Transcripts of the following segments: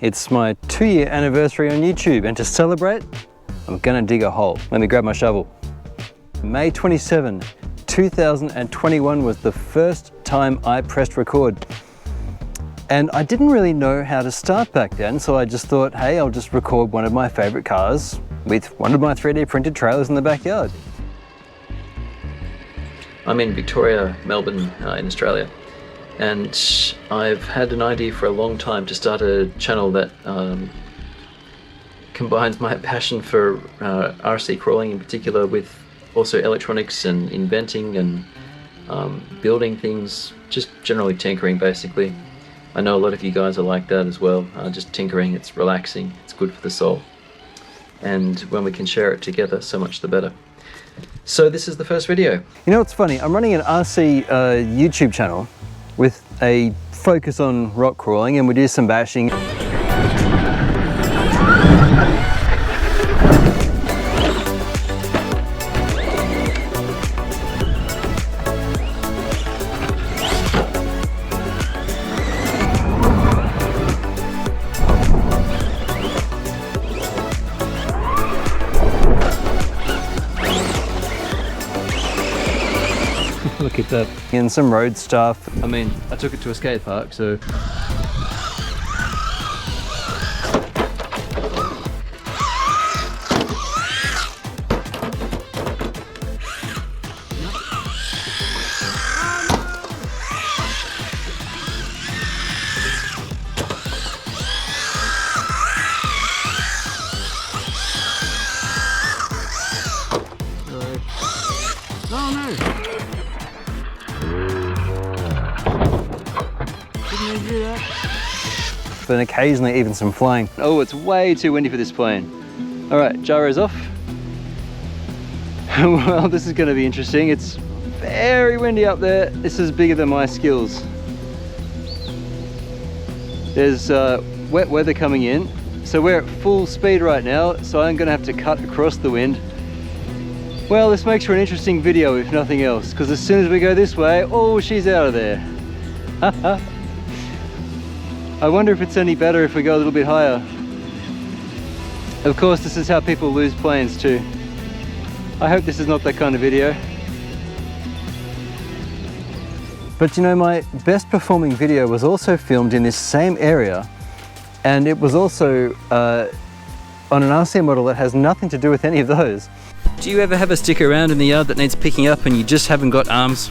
It's my 2-year anniversary on YouTube, and to celebrate, I'm gonna dig a hole. Let me grab my shovel. May 27, 2021 was the first time I pressed record. And I didn't really know how to start back then, so I just thought, hey, I'll just record one of my favorite cars with one of my 3D printed trailers in the backyard. I'm in Victoria, Melbourne, in Australia. And I've had an idea for a long time to start a channel that combines my passion for RC crawling in particular with also electronics and inventing and building things, just generally tinkering basically. I know a lot of you guys are like that as well, just tinkering. It's relaxing, it's good for the soul. And when we can share it together, so much the better. So this is the first video. You know what's funny? I'm running an RC YouTube channel with a focus on rock crawling, and we do some bashing. Look at that. And some road stuff. I mean, I took it to a skate park, so. Oh no! And occasionally even some flying. Oh, it's way too windy for this plane. All right, gyros off. Well, this is going to be interesting. It's very windy up there. This is bigger than my skills. There's wet weather coming in. So we're at full speed right now, so I'm going to have to cut across the wind. Well, this makes for an interesting video if nothing else, because as soon as we go this way, oh, she's out of there. I wonder if it's any better if we go a little bit higher. Of course, this is how people lose planes too. I hope this is not that kind of video. But you know, my best performing video was also filmed in this same area, and it was also on an RC model that has nothing to do with any of those. Do you ever have a stick around in the yard that needs picking up and you just haven't got arms?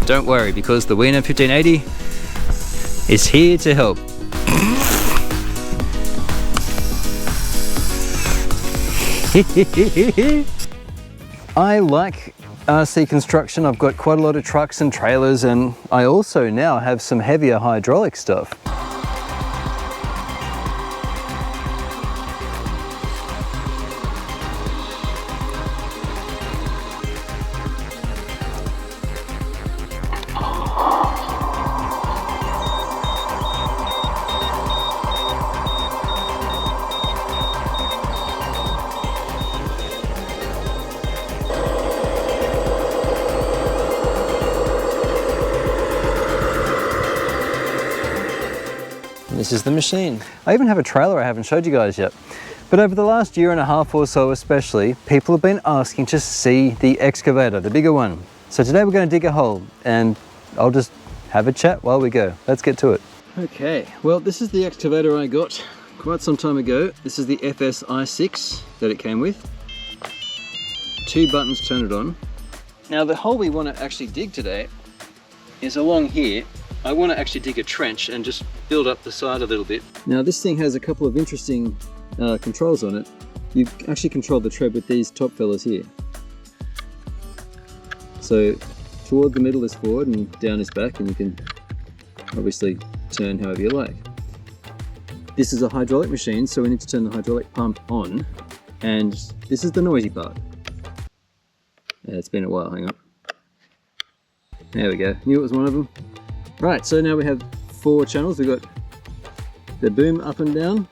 Don't worry, because the Wiener 1580 is here to help. I like RC construction. I've got quite a lot of trucks and trailers, and I also now have some heavier hydraulic stuff. This is the machine. I even have a trailer I haven't showed you guys yet. But over the last year and a half or so especially, people have been asking to see the excavator, the bigger one. So today we're going to dig a hole, and I'll just have a chat while we go. Let's get to it. Okay, well, this is the excavator I got quite some time ago. This is the FSI6 that it came with. 2 buttons turn it on. Now the hole we want to actually dig today is along here. I want to actually dig a trench and just build up the side a little bit. Now this thing has a couple of interesting controls on it. You actually control the tread with these top fellas here. So toward the middle is forward and down is back, and you can obviously turn however you like. This is a hydraulic machine, so we need to turn the hydraulic pump on, and this is the noisy part. It's been a while, hang on. There we go, knew it was one of them. Right, so now we have 4 channels. We've got the boom up and down,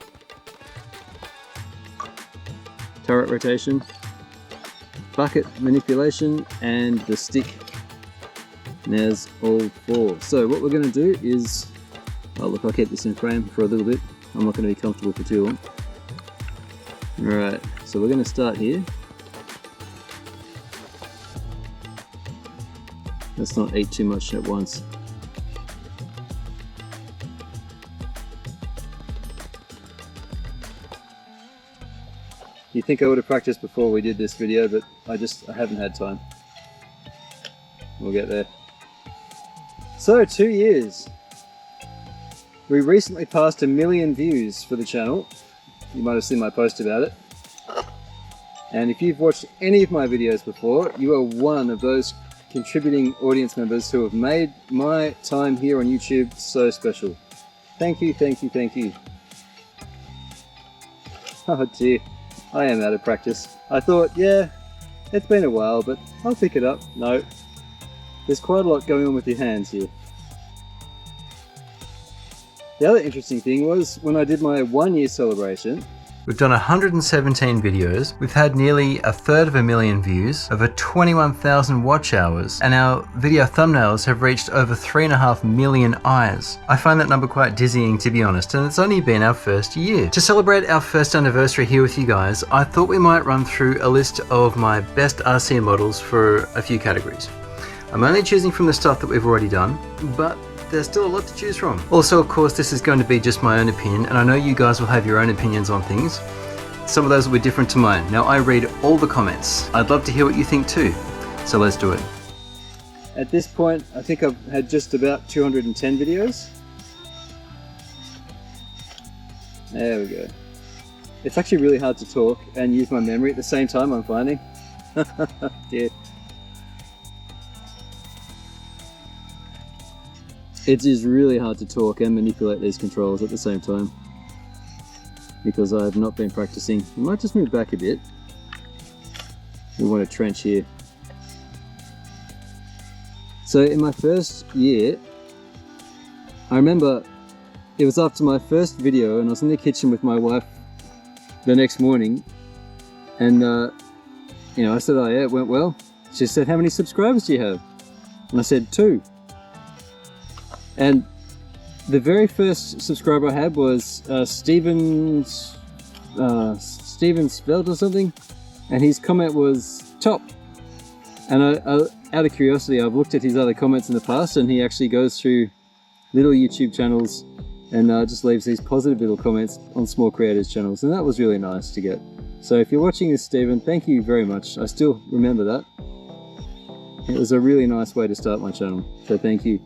turret rotation, bucket manipulation, and the stick. And there's all 4. So what we're going to do is Oh look, I'll keep this in frame for a little bit. I'm not going to be comfortable for too long. Alright, so we're going to start here. Let's not eat too much at once. You'd think I would have practiced before we did this video, but I haven't had time. We'll get there. So, 2 years. We recently passed 1 million views for the channel. You might have seen my post about it. And if you've watched any of my videos before, you are one of those contributing audience members who have made my time here on YouTube so special. Thank you, thank you, thank you. Oh dear, I am out of practice. I thought, yeah, it's been a while, but I'll pick it up. No, there's quite a lot going on with your hands here. The other interesting thing was when I did my 1 year celebration. We've done 117 videos, we've had nearly 1/3 of a million views, over 21,000 watch hours, and our video thumbnails have reached over 3.5 million eyes. I find that number quite dizzying, to be honest, and it's only been our first year. To celebrate our first anniversary here with you guys, I thought we might run through a list of my best RC models for a few categories. I'm only choosing from the stuff that we've already done, but there's still a lot to choose from. Also, of course, this is going to be just my own opinion, and I know you guys will have your own opinions on things. Some of those will be different to mine. Now, I read all the comments. I'd love to hear what you think too, so let's do it. At this point, I think I've had just about 210 videos. There we go. It's actually really hard to talk and use my memory at the same time, I'm finding. Dear. It is really hard to talk and manipulate these controls at the same time because I have not been practicing. I might just move back a bit. We want a trench here. So in my first year, I remember it was after my first video and I was in the kitchen with my wife the next morning and you know, I said, oh yeah, it went well. She said, how many subscribers do you have? And I said 2. And the very first subscriber I had was Steven Spelt or something, and his comment was top. And out of curiosity, I've looked at his other comments in the past, and he actually goes through little YouTube channels and just leaves these positive little comments on small creators channels, and that was really nice to get. So if you're watching this, Steven, thank you very much. I still remember that. It was a really nice way to start my channel, so thank you.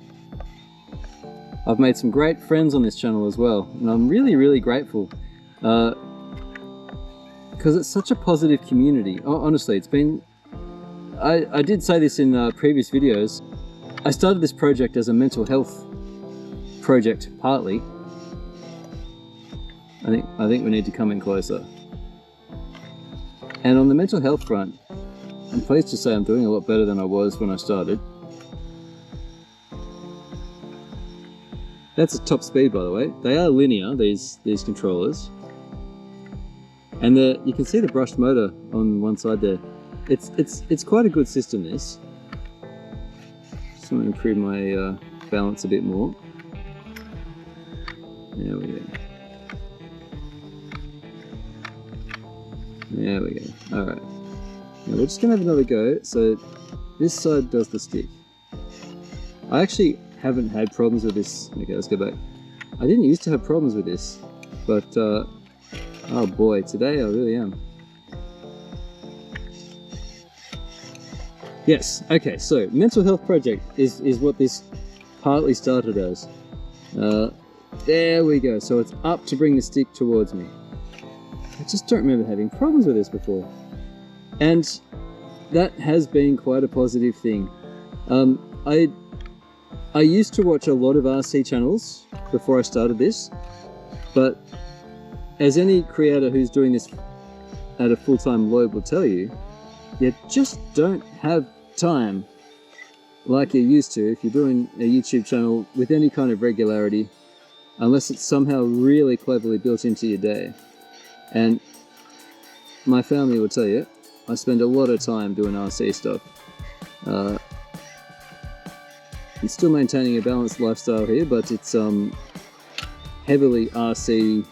I've made some great friends on this channel as well, and I'm really, really grateful because it's such a positive community. Honestly, it's been... I did say this in previous videos. I started this project as a mental health project, partly. I think we need to come in closer. And on the mental health front, I'm pleased to say I'm doing a lot better than I was when I started. That's a top speed, by the way. They are linear, these controllers. And you can see the brushed motor on one side there. It's quite a good system, this. Just want to improve my balance a bit more. There we go. There we go. Alright. Now we're just going to have another go. So this side does the stick. I actually haven't had problems with this. Okay, let's go back. I didn't used to have problems with this, but oh boy, today I really am. Yes, okay, so mental health project is what this partly started as. There we go, so it's up to bring the stick towards me. I just don't remember having problems with this before. And that has been quite a positive thing. I used to watch a lot of RC channels before I started this, but as any creator who's doing this at a full-time load will tell you, you just don't have time like you used to if you're doing a YouTube channel with any kind of regularity, unless it's somehow really cleverly built into your day. And my family will tell you, I spend a lot of time doing RC stuff. It's still maintaining a balanced lifestyle here, but it's heavily RC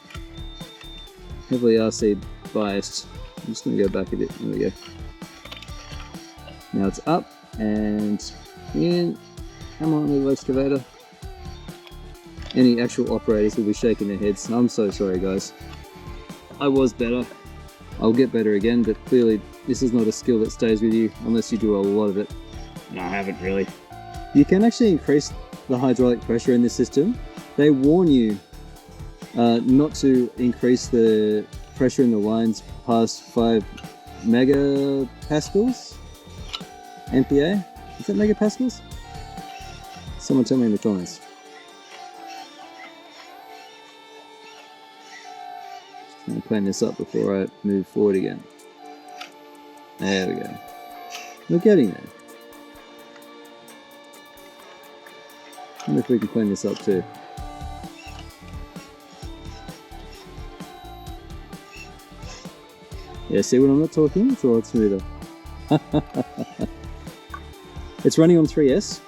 biased. I'm just going to go back a bit. There we go. Now it's up and in. Come on, little excavator. Any actual operators will be shaking their heads. I'm so sorry, guys. I was better. I'll get better again, but clearly this is not a skill that stays with you unless you do a lot of it. And I haven't really. You can actually increase the hydraulic pressure in this system. They warn you not to increase the pressure in the lines past 5 megapascals? MPa? Is that megapascals? Someone tell me in the comments. Just going to clean this up before I move forward again. There we go. We're getting there. I wonder if we can clean this up too. Yeah, see when I'm not talking? It's a lot smoother. It's running on 3S.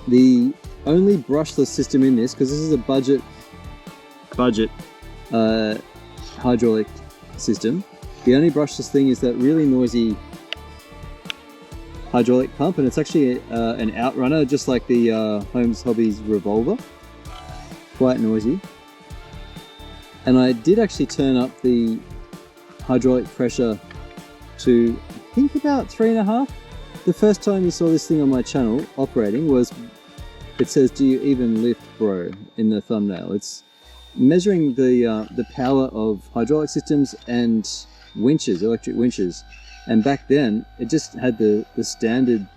The only brushless system in this, because this is a budget hydraulic system, the only brushless thing is that really noisy hydraulic pump, and it's actually an outrunner, just like the Holmes Hobbies Revolver. Quite noisy. And I did actually turn up the hydraulic pressure to, I think, about 3.5. The first time you saw this thing on my channel operating was, it says, "Do you even lift, bro?" in the thumbnail. It's measuring the power of hydraulic systems and winches, electric winches. And back then, it just had the standard,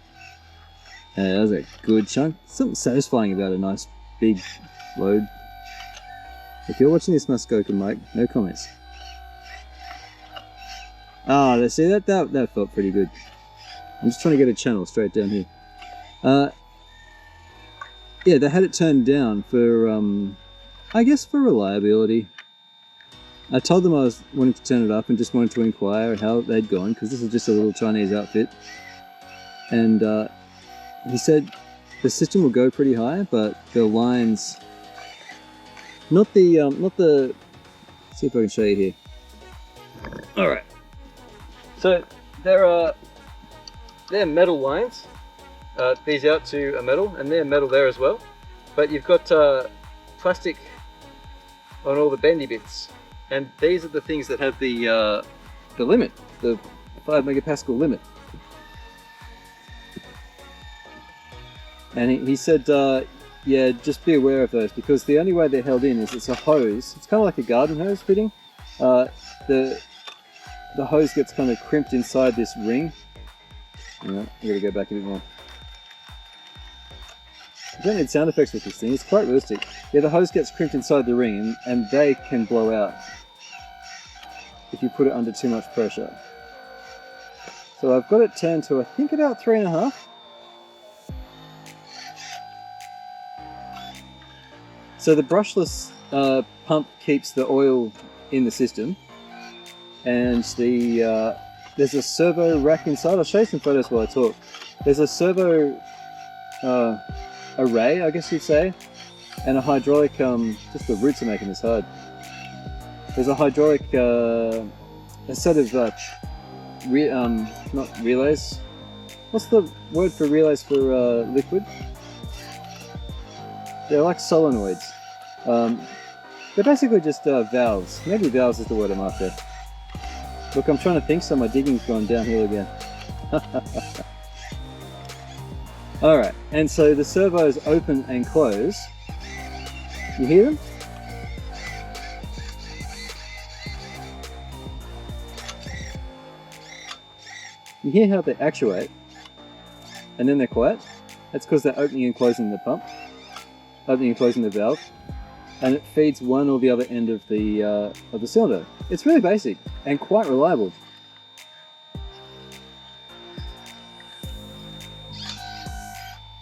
that was a good chunk. Something satisfying about a nice big load. If you're watching this Muskoka, Mike, no comments. Ah, oh, see, that felt pretty good. I'm just trying to get a channel straight down here. Yeah, they had it turned down for, I guess for reliability. I told them I was wanting to turn it up and just wanted to inquire how they'd gone, because this is just a little Chinese outfit. And he said the system will go pretty high, but the lines, not the, let's see if I can show you here. All right. So they're metal lines. These out to a metal, and they're metal there as well. But you've got plastic on all the bendy bits, and these are the things that have the limit, the 5 megapascal limit. And he said, yeah, just be aware of those, because the only way they're held in is it's a hose. It's kind of like a garden hose fitting. The hose gets kind of crimped inside this ring. You know, I gotta go back a bit more. I don't need sound effects with this thing, it's quite realistic. Yeah, the hose gets crimped inside the ring, and they can blow out if you put it under too much pressure. So I've got it turned to, I think, about 3.5. So the brushless pump keeps the oil in the system, and there's a servo rack inside. I'll show you some photos while I talk. There's a servo array, I guess you'd say, and a hydraulic, just the roots are making this hard. There's a hydraulic, a set of, not relays. What's the word for relays for liquid? They're like solenoids. They're basically just valves. Maybe valves is the word I'm after. Look, I'm trying to think, so my digging's gone downhill again. Alright, and so the servos open and close. You hear them? You hear how they actuate, and then they're quiet. That's because they're opening and closing the pump, opening and closing the valve, and it feeds one or the other end of the cylinder. It's really basic and quite reliable.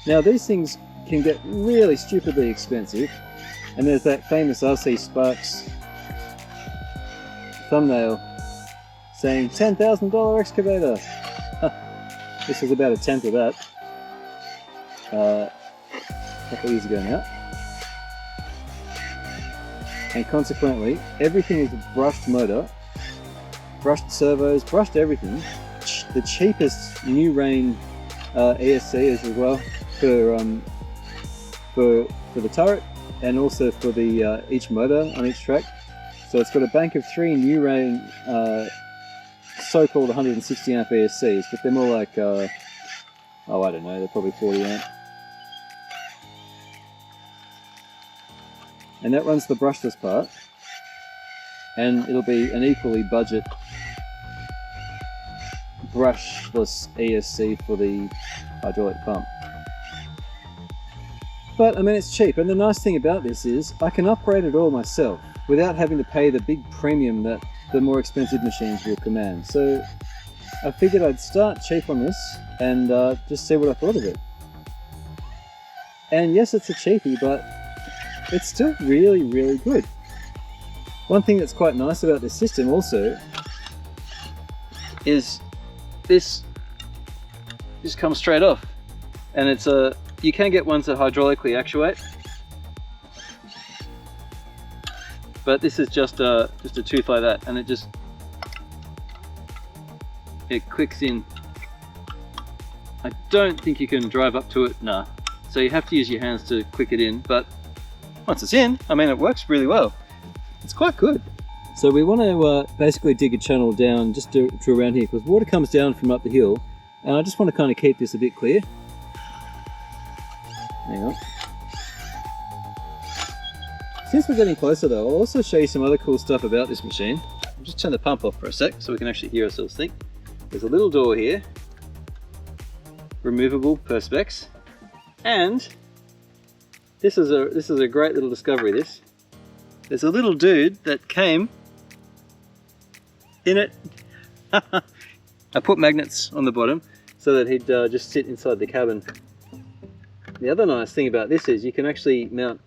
Now these things can get really stupidly expensive, and there's that famous RC Sparks thumbnail saying $10,000 excavator. This was about a tenth of that a couple of years ago now. and consequently everything is a brushed motor, brushed servos, brushed everything. The cheapest new Rain ESC as well for the turret and also for the each motor on each track. So it's got a bank of 3 new Rain so-called 160 amp ESCs, but they're more like oh, I don't know, they're probably 40 amp. And that runs the brushless part, and it'll be an equally budget brushless ESC for the hydraulic pump. But I mean, it's cheap, and the nice thing about this is I can operate it all myself without having to pay the big premium that the more expensive machines will command. So I figured I'd start cheap on this and just see what I thought of it. And yes, it's a cheapie, but it's still really, really good. One thing that's quite nice about this system also is this just comes straight off, and it's you can get ones that hydraulically actuate, but this is just a tooth like that, and it clicks in. I don't think you can drive up to it, nah. So you have to use your hands to click it in, but once it's in, I mean, it works really well. It's quite good. So we want to basically dig a channel down just to around here, because water comes down from up the hill, and I just want to kind of keep this a bit clear. Hang on. Since we're getting closer though, I'll also show you some other cool stuff about this machine. I'll just turn the pump off for a sec so we can actually hear ourselves think. There's a little door here, removable perspex, and this is a great little discovery. There's a little dude that came in it. I put magnets on the bottom so that he'd just sit inside the cabin. The other nice thing about this is you can actually mount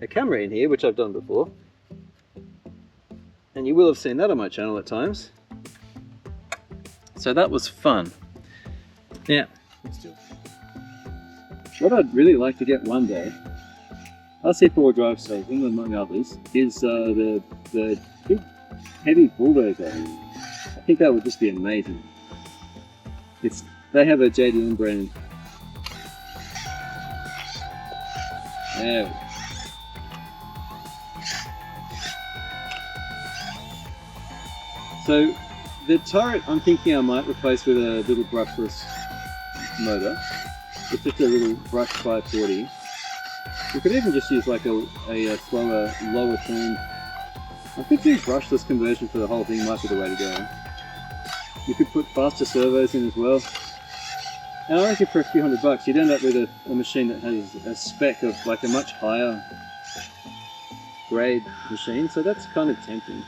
a camera in here, which I've done before, and you will have seen that on my channel at times. So that was fun. Now, what I'd really like to get one day, RC-4 drive station among others, is the big heavy bulldozer. I think that would just be amazing. They have a JDM brand. There. So the turret, I'm thinking I might replace with a little brushless motor. It's just a little brush 540. You could even just use like a slower, lower tune. I think the brushless conversion for the whole thing might be the way to go. You could put faster servos in as well. And I reckon for a few $100 you'd end up with a machine that has a spec of like a much higher grade machine, so that's kind of tempting.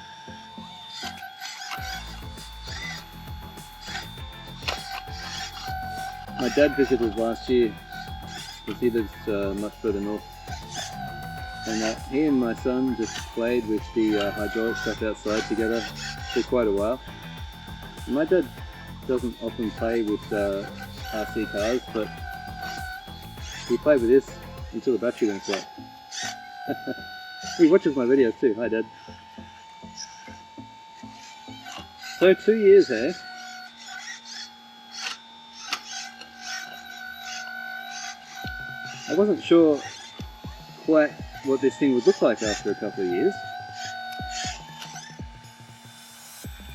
My dad visited last year because he lives much further north, and he and my son just played with the hydraulic stuff outside together for quite a while. And my dad doesn't often play with RC cars, but he played with this until the battery went flat. He watches my videos too. Hi Dad. So 2 years here. I wasn't sure quite what this thing would look like after a couple of years.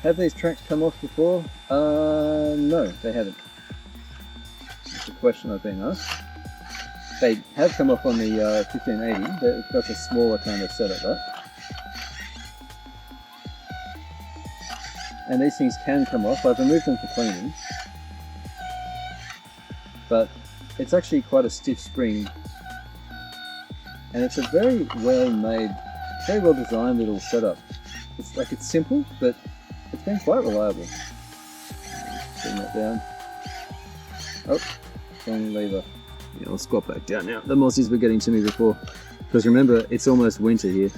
Have these tracks come off before? No, they haven't. That's a question I've been asked. They have come off on the 1580, that's a smaller kind of setup though. And these things can come off. I've removed them for cleaning. But it's actually quite a stiff spring. And it's a very well made, very well designed little setup. It's simple, but it's been quite reliable. Bring that down. Oh, wrong lever. Yeah, I'll squat back down now. The mossies were getting to me before. Because remember, it's almost winter here.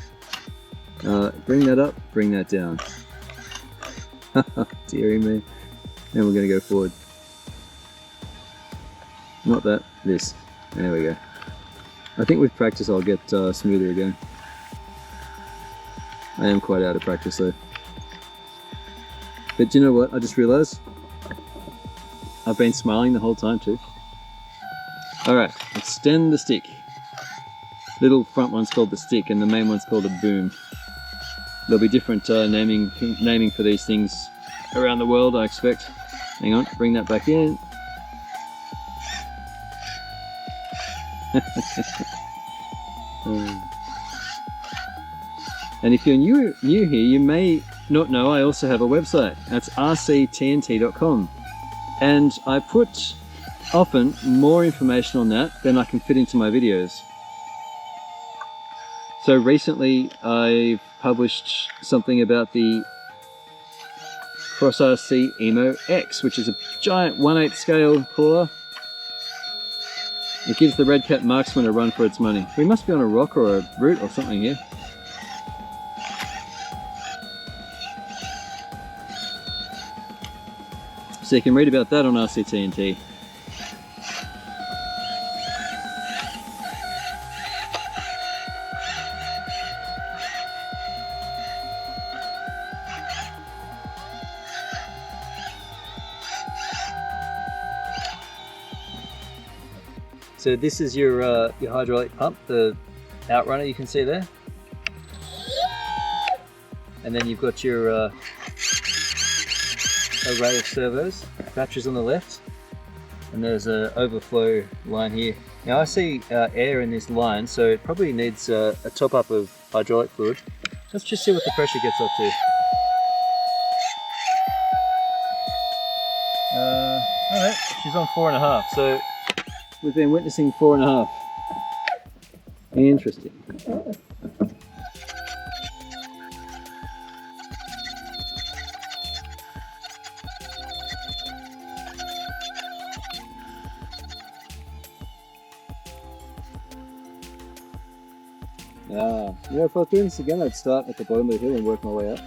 Bring that up, bring that down. Deary me. And we're going to go forward. Not that, this. There we go. I think with practice I'll get smoother again. I am quite out of practice though. But do you know what? I just realized I've been smiling the whole time too. Alright, extend the stick. Little front one's called the stick and the main one's called a boom. There'll be different naming for these things around the world, I expect. Hang on, bring that back in. And if you're new here, you may not know I also have a website. That's RC-TNT.com. And I put often more information on that than I can fit into my videos. So recently I've published something about the Cross RC Emo X, which is a giant 1/8 scale crawler. It gives the red cap marksman a run for its money. We must be on a rock or a root or something here. So you can read about that on RC-TNT. So this is your hydraulic pump, the outrunner you can see there. And then you've got your array of servos, batteries on the left, and there's an overflow line here. Now I see air in this line, so it probably needs a top up of hydraulic fluid. Let's just see what the pressure gets up to. Alright, she's on 4.5, so we've been witnessing 4.5. Interesting. Yeah, if I was doing this again, I'd start at the bottom of the hill and work my way up.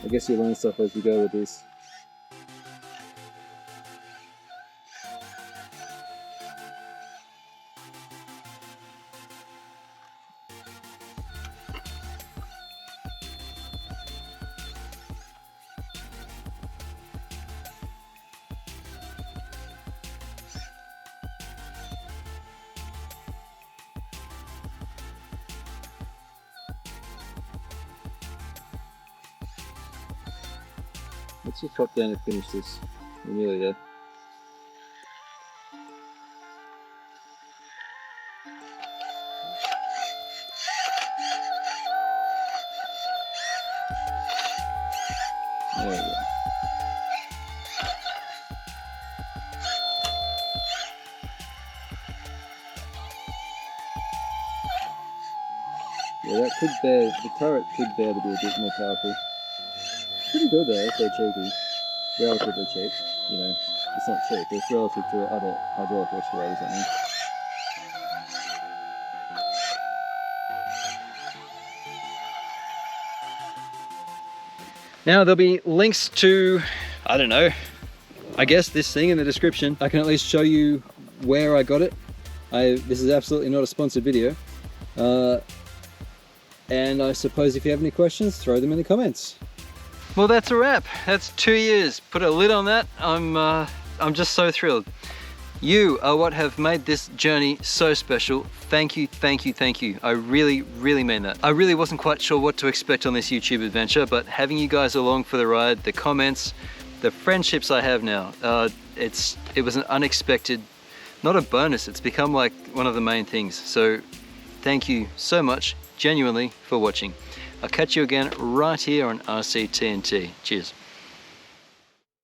I guess you learn stuff as you go with this. Let's just drop down and finish this. We're nearly there. There we go. Yeah, that could bear, the turret could bear to be a bit more powerful. Pretty good though, so cheapy. Relatively cheap, you know. It's not cheap, but it's relative to other hydraulic excavators, I mean. Now there'll be links to, I don't know, I guess this thing in the description. I can at least show you where I got it. This is absolutely not a sponsored video. And I suppose if you have any questions, throw them in the comments. Well, that's a wrap. That's 2 years. Put a lid on that. I'm just so thrilled. You are what have made this journey so special. Thank you, thank you, thank you. I really, really mean that. I really wasn't quite sure what to expect on this YouTube adventure, but having you guys along for the ride, the comments, the friendships I have now, it was an unexpected, not a bonus, it's become like one of the main things. So thank you so much, genuinely, for watching. I'll catch you again right here on RC-TNT. Cheers.